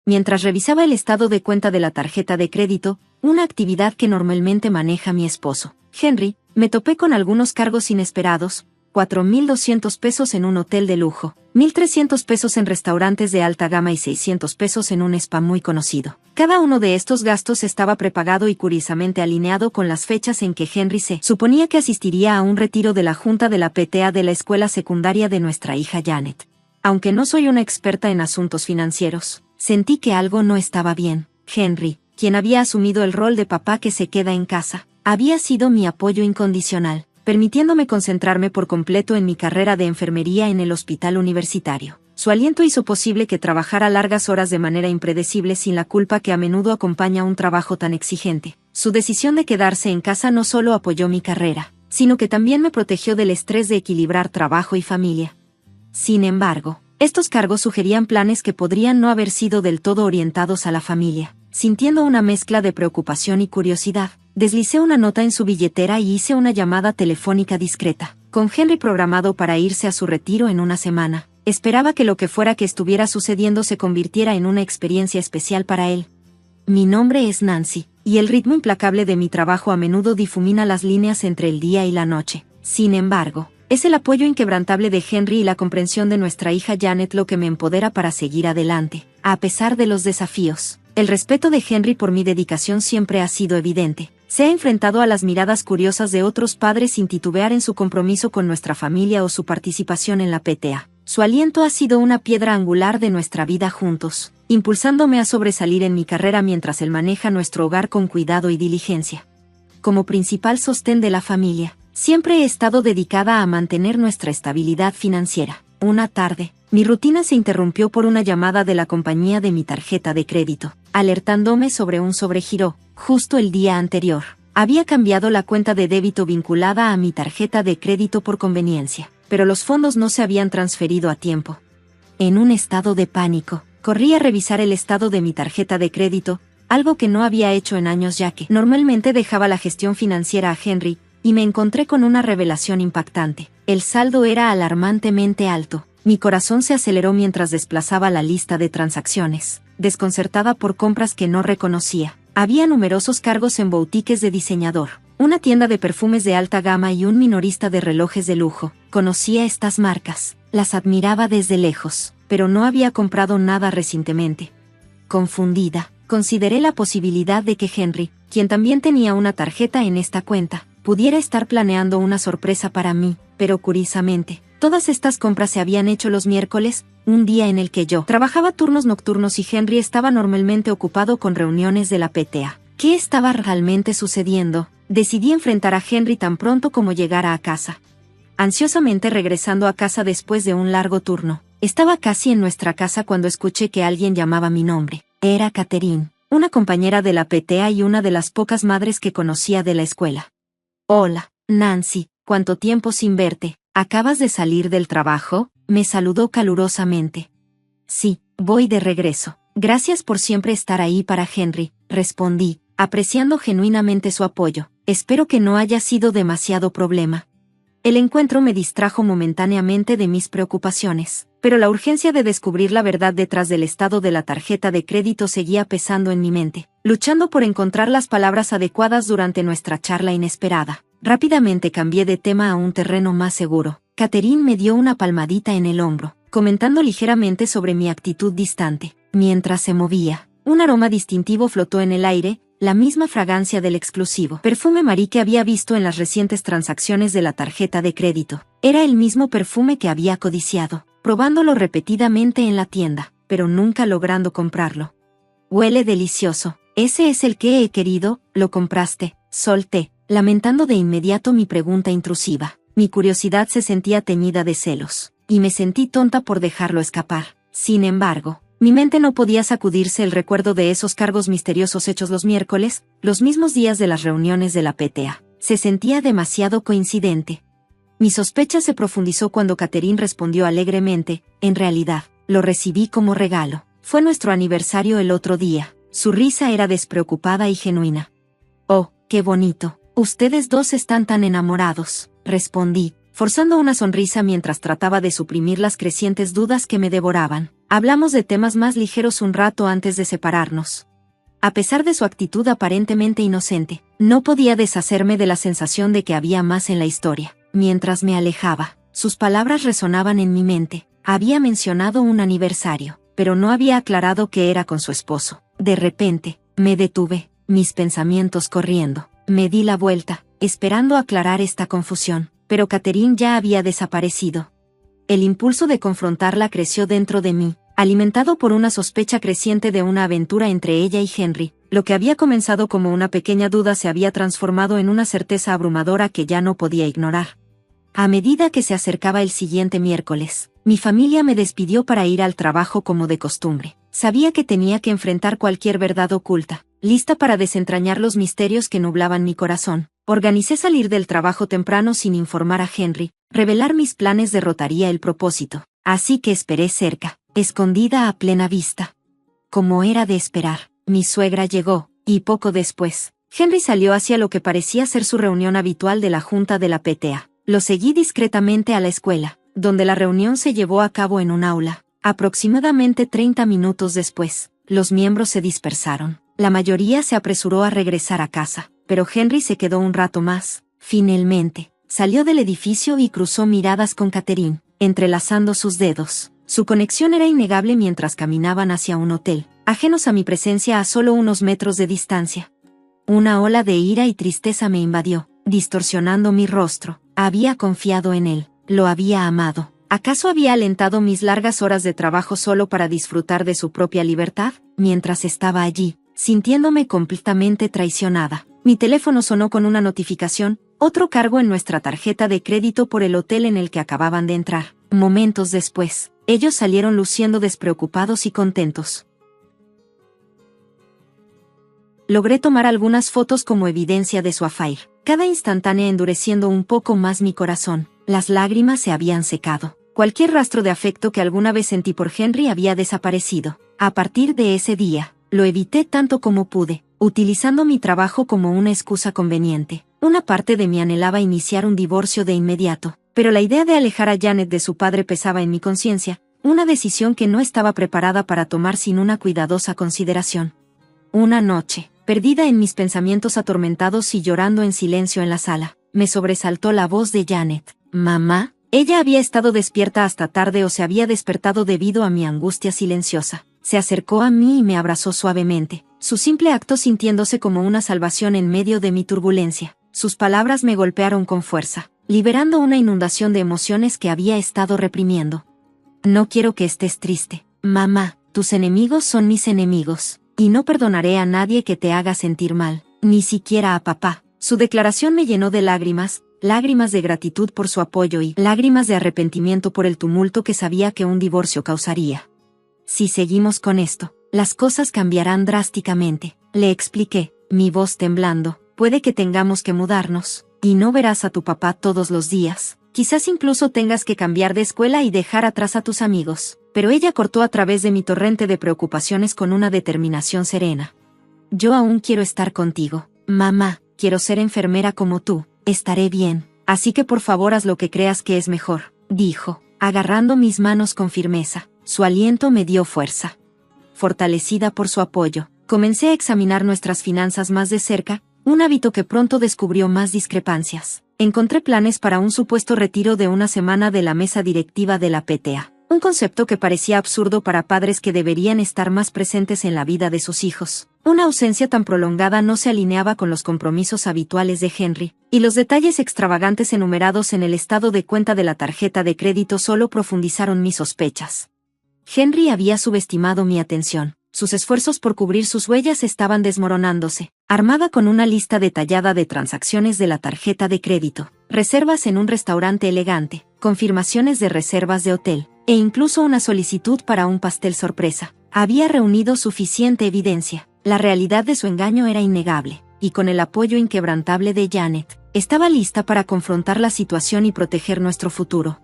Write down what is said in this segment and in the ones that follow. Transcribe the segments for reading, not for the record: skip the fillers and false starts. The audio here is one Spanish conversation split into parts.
mientras revisaba el estado de cuenta de la tarjeta de crédito, una actividad que normalmente maneja mi esposo, Henry, me topé con algunos cargos inesperados: 4,200 pesos en un hotel de lujo, 1,300 pesos en restaurantes de alta gama y 600 pesos en un spa muy conocido. Cada uno de estos gastos estaba prepagado y curiosamente alineado con las fechas en que Henry se suponía que asistiría a un retiro de la junta de la PTA de la escuela secundaria de nuestra hija Janet. Aunque no soy una experta en asuntos financieros, sentí que algo no estaba bien. Henry, quien había asumido el rol de papá que se queda en casa, había sido mi apoyo incondicional, permitiéndome concentrarme por completo en mi carrera de enfermería en el hospital universitario. Su aliento hizo posible que trabajara largas horas de manera impredecible sin la culpa que a menudo acompaña un trabajo tan exigente. Su decisión de quedarse en casa no solo apoyó mi carrera, sino que también me protegió del estrés de equilibrar trabajo y familia. Sin embargo, estos cargos sugerían planes que podrían no haber sido del todo orientados a la familia. Sintiendo una mezcla de preocupación y curiosidad, deslicé una nota en su billetera y hice una llamada telefónica discreta. Con Henry programado para irse a su retiro en una semana, esperaba que lo que fuera que estuviera sucediendo se convirtiera en una experiencia especial para él. Mi nombre es Nancy, y el ritmo implacable de mi trabajo a menudo difumina las líneas entre el día y la noche. Sin embargo, es el apoyo inquebrantable de Henry y la comprensión de nuestra hija Janet lo que me empodera para seguir adelante, a pesar de los desafíos. El respeto de Henry por mi dedicación siempre ha sido evidente. Se ha enfrentado a las miradas curiosas de otros padres sin titubear en su compromiso con nuestra familia o su participación en la PTA. Su aliento ha sido una piedra angular de nuestra vida juntos, impulsándome a sobresalir en mi carrera mientras él maneja nuestro hogar con cuidado y diligencia. Como principal sostén de la familia, siempre he estado dedicada a mantener nuestra estabilidad financiera. Una tarde, mi rutina se interrumpió por una llamada de la compañía de mi tarjeta de crédito, alertándome sobre un sobregiro. Justo el día anterior, había cambiado la cuenta de débito vinculada a mi tarjeta de crédito por conveniencia, pero los fondos no se habían transferido a tiempo. En un estado de pánico, corrí a revisar el estado de mi tarjeta de crédito, algo que no había hecho en años ya que normalmente dejaba la gestión financiera a Henry, y me encontré con una revelación impactante. El saldo era alarmantemente alto. Mi corazón se aceleró mientras desplazaba la lista de transacciones, desconcertada por compras que no reconocía. Había numerosos cargos en boutiques de diseñador, una tienda de perfumes de alta gama y un minorista de relojes de lujo. Conocía estas marcas, las admiraba desde lejos, pero no había comprado nada recientemente. Confundida, consideré la posibilidad de que Henry, quien también tenía una tarjeta en esta cuenta, pudiera estar planeando una sorpresa para mí, pero curiosamente, todas estas compras se habían hecho los miércoles, un día en el que yo trabajaba turnos nocturnos y Henry estaba normalmente ocupado con reuniones de la PTA. ¿Qué estaba realmente sucediendo? Decidí enfrentar a Henry tan pronto como llegara a casa. Ansiosamente regresando a casa después de un largo turno, estaba casi en nuestra casa cuando escuché que alguien llamaba mi nombre. Era Catherine, una compañera de la PTA y una de las pocas madres que conocía de la escuela. Hola, Nancy, ¿cuánto tiempo sin verte? ¿Acabas de salir del trabajo? Me saludó calurosamente. Sí, voy de regreso. Gracias por siempre estar ahí para Henry, respondí, apreciando genuinamente su apoyo. Espero que no haya sido demasiado problema. El encuentro me distrajo momentáneamente de mis preocupaciones, pero la urgencia de descubrir la verdad detrás del estado de la tarjeta de crédito seguía pesando en mi mente, luchando por encontrar las palabras adecuadas durante nuestra charla inesperada. Rápidamente cambié de tema a un terreno más seguro. Catherine me dio una palmadita en el hombro, comentando ligeramente sobre mi actitud distante. Mientras se movía, un aroma distintivo flotó en el aire, la misma fragancia del exclusivo perfume Marie que había visto en las recientes transacciones de la tarjeta de crédito. Era el mismo perfume que había codiciado, probándolo repetidamente en la tienda, pero nunca logrando comprarlo. Huele delicioso. Ese es el que he querido, ¿lo compraste? Solté, lamentando de inmediato mi pregunta intrusiva. Mi curiosidad se sentía teñida de celos, y me sentí tonta por dejarlo escapar. Sin embargo, mi mente no podía sacudirse el recuerdo de esos cargos misteriosos hechos los miércoles, los mismos días de las reuniones de la PTA. Se sentía demasiado coincidente. Mi sospecha se profundizó cuando Catherine respondió alegremente, en realidad, lo recibí como regalo. Fue nuestro aniversario el otro día. Su risa era despreocupada y genuina. Oh, qué bonito. Ustedes dos están tan enamorados, respondí, forzando una sonrisa mientras trataba de suprimir las crecientes dudas que me devoraban. Hablamos de temas más ligeros un rato antes de separarnos. A pesar de su actitud aparentemente inocente, no podía deshacerme de la sensación de que había más en la historia. Mientras me alejaba, sus palabras resonaban en mi mente. Había mencionado un aniversario, pero no había aclarado que era con su esposo. De repente, me detuve, mis pensamientos corriendo. Me di la vuelta, esperando aclarar esta confusión, pero Catherine ya había desaparecido. El impulso de confrontarla creció dentro de mí, alimentado por una sospecha creciente de una aventura entre ella y Henry. Lo que había comenzado como una pequeña duda se había transformado en una certeza abrumadora que ya no podía ignorar. A medida que se acercaba el siguiente miércoles, mi familia me despidió para ir al trabajo como de costumbre. Sabía que tenía que enfrentar cualquier verdad oculta, lista para desentrañar los misterios que nublaban mi corazón. Organicé salir del trabajo temprano sin informar a Henry. Revelar mis planes derrotaría el propósito, así que esperé cerca, escondida a plena vista. Como era de esperar, mi suegra llegó, y poco después, Henry salió hacia lo que parecía ser su reunión habitual de la junta de la PTA. Lo seguí discretamente a la escuela, donde la reunión se llevó a cabo en un aula. Aproximadamente 30 minutos después, los miembros se dispersaron. La mayoría se apresuró a regresar a casa, pero Henry se quedó un rato más. Finalmente, salió del edificio y cruzó miradas con Catherine, entrelazando sus dedos. Su conexión era innegable mientras caminaban hacia un hotel, ajenos a mi presencia a solo unos metros de distancia. Una ola de ira y tristeza me invadió, distorsionando mi rostro. Había confiado en él, lo había amado. ¿Acaso había alentado mis largas horas de trabajo solo para disfrutar de su propia libertad? Mientras estaba allí, sintiéndome completamente traicionada, mi teléfono sonó con una notificación, otro cargo en nuestra tarjeta de crédito por el hotel en el que acababan de entrar. Momentos después, ellos salieron luciendo despreocupados y contentos. Logré tomar algunas fotos como evidencia de su affair, cada instantánea endureciendo un poco más mi corazón. Las lágrimas se habían secado. Cualquier rastro de afecto que alguna vez sentí por Henry había desaparecido. A partir de ese día, lo evité tanto como pude, utilizando mi trabajo como una excusa conveniente. Una parte de mí anhelaba iniciar un divorcio de inmediato, pero la idea de alejar a Janet de su padre pesaba en mi conciencia, una decisión que no estaba preparada para tomar sin una cuidadosa consideración. Una noche, perdida en mis pensamientos atormentados y llorando en silencio en la sala, me sobresaltó la voz de Janet. «Mamá». Ella había estado despierta hasta tarde o se había despertado debido a mi angustia silenciosa. Se acercó a mí y me abrazó suavemente, su simple acto sintiéndose como una salvación en medio de mi turbulencia. Sus palabras me golpearon con fuerza, liberando una inundación de emociones que había estado reprimiendo. «No quiero que estés triste, mamá. Tus enemigos son mis enemigos, y no perdonaré a nadie que te haga sentir mal, ni siquiera a papá». Su declaración me llenó de lágrimas de gratitud por su apoyo y lágrimas de arrepentimiento por el tumulto que sabía que un divorcio causaría. «Si seguimos con esto, las cosas cambiarán drásticamente», le expliqué, mi voz temblando. «Puede que tengamos que mudarnos, y no verás a tu papá todos los días. Quizás incluso tengas que cambiar de escuela y dejar atrás a tus amigos». Pero ella cortó a través de mi torrente de preocupaciones con una determinación serena. «Yo aún quiero estar contigo, mamá. Quiero ser enfermera como tú. Estaré bien, así que por favor haz lo que creas que es mejor», dijo, agarrando mis manos con firmeza. Su aliento me dio fuerza. Fortalecida por su apoyo, comencé a examinar nuestras finanzas más de cerca, un hábito que pronto descubrió más discrepancias. Encontré planes para un supuesto retiro de una semana de la mesa directiva de la PTA, un concepto que parecía absurdo para padres que deberían estar más presentes en la vida de sus hijos. Una ausencia tan prolongada no se alineaba con los compromisos habituales de Henry, y los detalles extravagantes enumerados en el estado de cuenta de la tarjeta de crédito solo profundizaron mis sospechas. Henry había subestimado mi atención. Sus esfuerzos por cubrir sus huellas estaban desmoronándose. Armada con una lista detallada de transacciones de la tarjeta de crédito, reservas en un restaurante elegante, confirmaciones de reservas de hotel, e incluso una solicitud para un pastel sorpresa, había reunido suficiente evidencia. La realidad de su engaño era innegable, y con el apoyo inquebrantable de Janet, estaba lista para confrontar la situación y proteger nuestro futuro.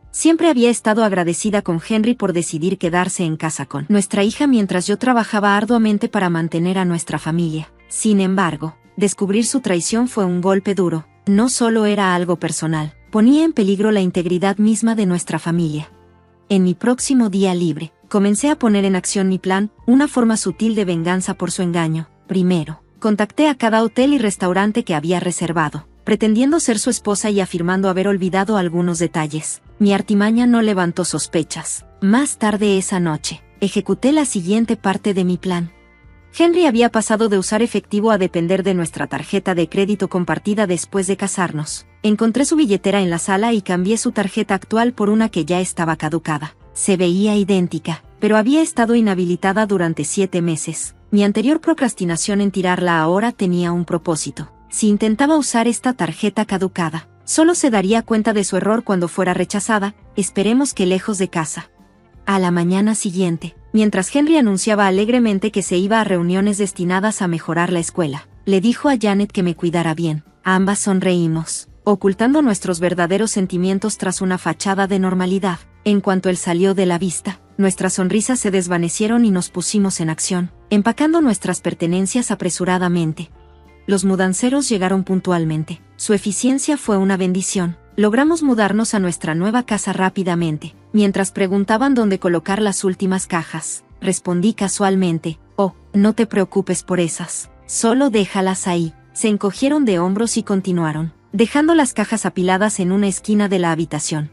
Siempre había estado agradecida con Henry por decidir quedarse en casa con nuestra hija mientras yo trabajaba arduamente para mantener a nuestra familia. Sin embargo, descubrir su traición fue un golpe duro. No solo era algo personal, ponía en peligro la integridad misma de nuestra familia. En mi próximo día libre, comencé a poner en acción mi plan, una forma sutil de venganza por su engaño. Primero, contacté a cada hotel y restaurante que había reservado, pretendiendo ser su esposa y afirmando haber olvidado algunos detalles. Mi artimaña no levantó sospechas. Más tarde esa noche, ejecuté la siguiente parte de mi plan. Henry había pasado de usar efectivo a depender de nuestra tarjeta de crédito compartida después de casarnos. Encontré su billetera en la sala y cambié su tarjeta actual por una que ya estaba caducada. Se veía idéntica, pero había estado inhabilitada durante 7 meses. Mi anterior procrastinación en tirarla ahora tenía un propósito. Si intentaba usar esta tarjeta caducada, solo se daría cuenta de su error cuando fuera rechazada, esperemos que lejos de casa. A la mañana siguiente, mientras Henry anunciaba alegremente que se iba a reuniones destinadas a mejorar la escuela, le dijo a Janet que me cuidara bien. Ambas sonreímos, ocultando nuestros verdaderos sentimientos tras una fachada de normalidad. En cuanto él salió de la vista, nuestras sonrisas se desvanecieron y nos pusimos en acción, empacando nuestras pertenencias apresuradamente. Los mudanceros llegaron puntualmente. Su eficiencia fue una bendición. Logramos mudarnos a nuestra nueva casa rápidamente. Mientras preguntaban dónde colocar las últimas cajas, respondí casualmente: «Oh, no te preocupes por esas. Solo déjalas ahí». Se encogieron de hombros y continuaron, dejando las cajas apiladas en una esquina de la habitación.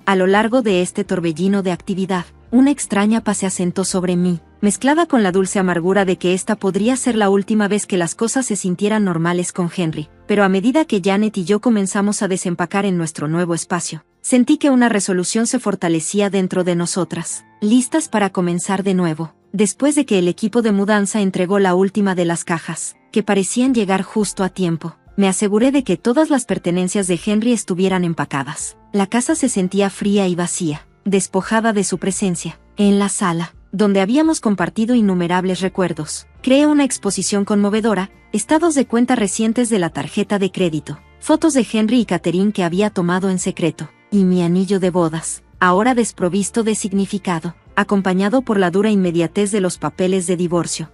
A lo largo de este torbellino de actividad, una extraña paz se asentó sobre mí, mezclada con la dulce amargura de que esta podría ser la última vez que las cosas se sintieran normales con Henry. Pero a medida que Janet y yo comenzamos a desempacar en nuestro nuevo espacio, sentí que una resolución se fortalecía dentro de nosotras, listas para comenzar de nuevo. Después de que el equipo de mudanza entregó la última de las cajas, que parecían llegar justo a tiempo, me aseguré de que todas las pertenencias de Henry estuvieran empacadas. La casa se sentía fría y vacía, despojada de su presencia. En la sala, donde habíamos compartido innumerables recuerdos, creé una exposición conmovedora, estados de cuenta recientes de la tarjeta de crédito, fotos de Henry y Catherine que había tomado en secreto, y mi anillo de bodas, ahora desprovisto de significado, acompañado por la dura inmediatez de los papeles de divorcio.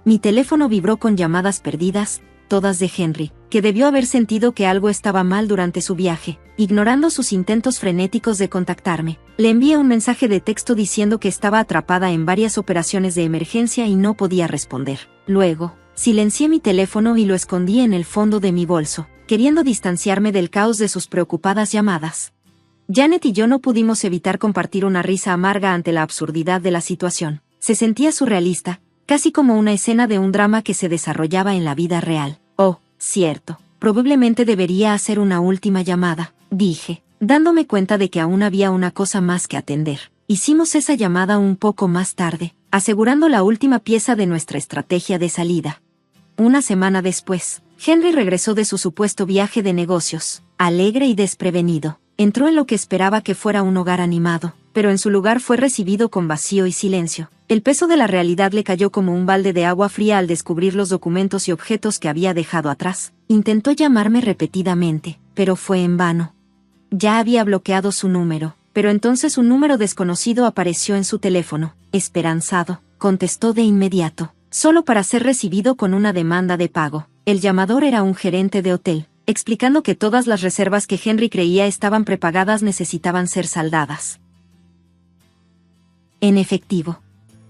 Mi teléfono vibró con llamadas perdidas, todas de Henry, que debió haber sentido que algo estaba mal durante su viaje. Ignorando sus intentos frenéticos de contactarme, le envié un mensaje de texto diciendo que estaba atrapada en varias operaciones de emergencia y no podía responder. Luego, silencié mi teléfono y lo escondí en el fondo de mi bolso, queriendo distanciarme del caos de sus preocupadas llamadas. Janet y yo no pudimos evitar compartir una risa amarga ante la absurdidad de la situación. Se sentía surrealista, casi como una escena de un drama que se desarrollaba en la vida real. «Oh, cierto, probablemente debería hacer una última llamada», dije, dándome cuenta de que aún había una cosa más que atender. Hicimos esa llamada un poco más tarde, asegurando la última pieza de nuestra estrategia de salida. Una semana después, Henry regresó de su supuesto viaje de negocios, alegre y desprevenido. Entró en lo que esperaba que fuera un hogar animado, pero en su lugar fue recibido con vacío y silencio. El peso de la realidad le cayó como un balde de agua fría al descubrir los documentos y objetos que había dejado atrás. Intentó llamarme repetidamente, pero fue en vano. Ya había bloqueado su número, pero entonces un número desconocido apareció en su teléfono. Esperanzado, contestó de inmediato, solo para ser recibido con una demanda de pago. El llamador era un gerente de hotel, explicando que todas las reservas que Henry creía estaban prepagadas necesitaban ser saldadas en efectivo.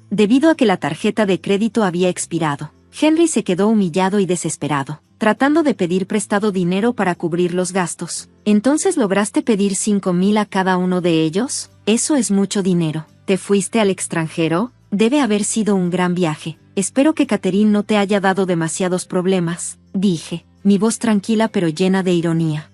Debido a que la tarjeta de crédito había expirado, Henry se quedó humillado y desesperado, tratando de pedir prestado dinero para cubrir los gastos. «¿Entonces lograste pedir 5,000 a cada uno de ellos? Eso es mucho dinero. ¿Te fuiste al extranjero? Debe haber sido un gran viaje. Espero que Catherine no te haya dado demasiados problemas», dije, mi voz tranquila pero llena de ironía.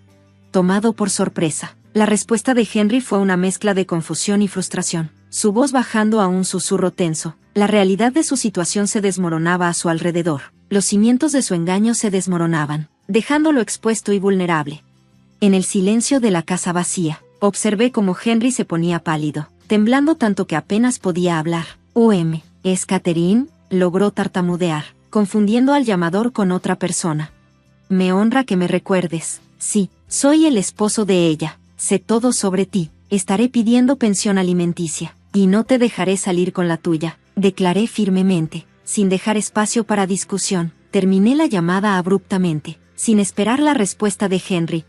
Tomado por sorpresa, la respuesta de Henry fue una mezcla de confusión y frustración, su voz bajando a un susurro tenso. La realidad de su situación se desmoronaba a su alrededor. Los cimientos de su engaño se desmoronaban, dejándolo expuesto y vulnerable. En el silencio de la casa vacía, observé cómo Henry se ponía pálido, temblando tanto que apenas podía hablar. ¿Es Catherine?, logró tartamudear, confundiendo al llamador con otra persona. «Me honra que me recuerdes. Sí, soy el esposo de ella. Sé todo sobre ti. Estaré pidiendo pensión alimenticia, y no te dejaré salir con la tuya», declaré firmemente, sin dejar espacio para discusión. Terminé la llamada abruptamente, sin esperar la respuesta de Henry.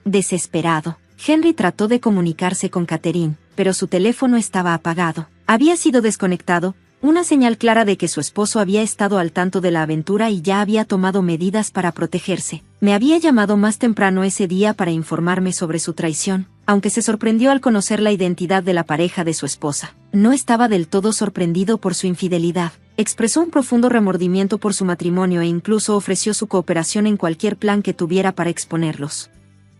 Desesperado, Henry trató de comunicarse con Catherine, pero su teléfono estaba apagado. Había sido desconectado, una señal clara de que su esposo había estado al tanto de la aventura y ya había tomado medidas para protegerse. Me había llamado más temprano ese día para informarme sobre su traición, aunque se sorprendió al conocer la identidad de la pareja de su esposa. No estaba del todo sorprendido por su infidelidad. Expresó un profundo remordimiento por su matrimonio e incluso ofreció su cooperación en cualquier plan que tuviera para exponerlos.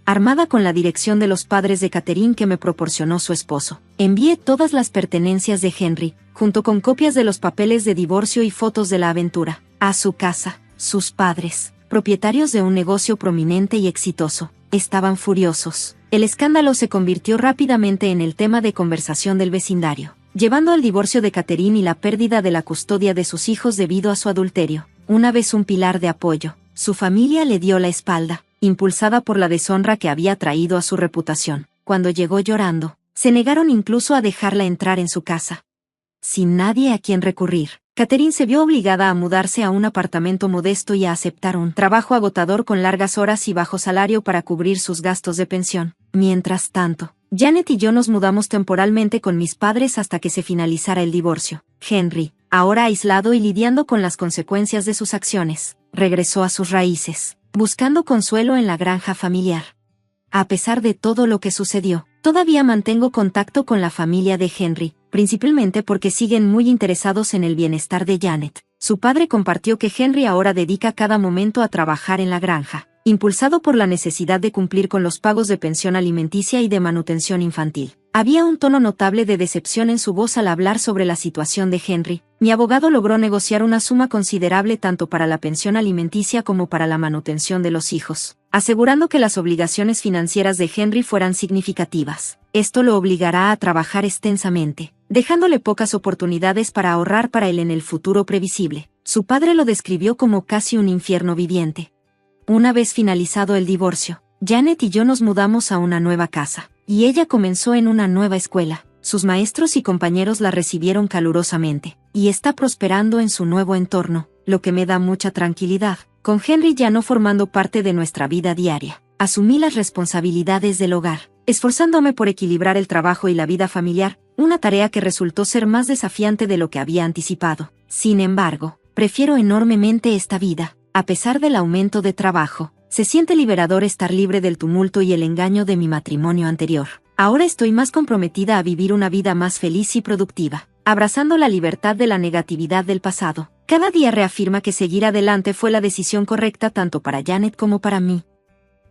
Armada con la dirección de los padres de Catherine que me proporcionó su esposo, envié todas las pertenencias de Henry, junto con copias de los papeles de divorcio y fotos de la aventura, a su casa. Sus padres, propietarios de un negocio prominente y exitoso, estaban furiosos. El escándalo se convirtió rápidamente en el tema de conversación del vecindario, llevando al divorcio de Catherine y la pérdida de la custodia de sus hijos debido a su adulterio. Una vez un pilar de apoyo, su familia le dio la espalda, impulsada por la deshonra que había traído a su reputación. Cuando llegó llorando, se negaron incluso a dejarla entrar en su casa. Sin nadie a quien recurrir, Catherine se vio obligada a mudarse a un apartamento modesto y a aceptar un trabajo agotador con largas horas y bajo salario para cubrir sus gastos de pensión. Mientras tanto, Janet y yo nos mudamos temporalmente con mis padres hasta que se finalizara el divorcio. Henry, ahora aislado y lidiando con las consecuencias de sus acciones, regresó a sus raíces, buscando consuelo en la granja familiar. A pesar de todo lo que sucedió, todavía mantengo contacto con la familia de Henry, principalmente porque siguen muy interesados en el bienestar de Janet. Su padre compartió que Henry ahora dedica cada momento a trabajar en la granja, impulsado por la necesidad de cumplir con los pagos de pensión alimenticia y de manutención infantil. Había un tono notable de decepción en su voz al hablar sobre la situación de Henry. Mi abogado logró negociar una suma considerable tanto para la pensión alimenticia como para la manutención de los hijos, asegurando que las obligaciones financieras de Henry fueran significativas. Esto lo obligará a trabajar extensamente, dejándole pocas oportunidades para ahorrar para él en el futuro previsible. Su padre lo describió como casi un infierno viviente. Una vez finalizado el divorcio, Janet y yo nos mudamos a una nueva casa, y ella comenzó en una nueva escuela. Sus maestros y compañeros la recibieron calurosamente, y está prosperando en su nuevo entorno, lo que me da mucha tranquilidad. Con Henry ya no formando parte de nuestra vida diaria, asumí las responsabilidades del hogar, esforzándome por equilibrar el trabajo y la vida familiar, una tarea que resultó ser más desafiante de lo que había anticipado. Sin embargo, prefiero enormemente esta vida. A pesar del aumento de trabajo, se siente liberador estar libre del tumulto y el engaño de mi matrimonio anterior. Ahora estoy más comprometida a vivir una vida más feliz y productiva, abrazando la libertad de la negatividad del pasado. Cada día reafirma que seguir adelante fue la decisión correcta tanto para Janet como para mí.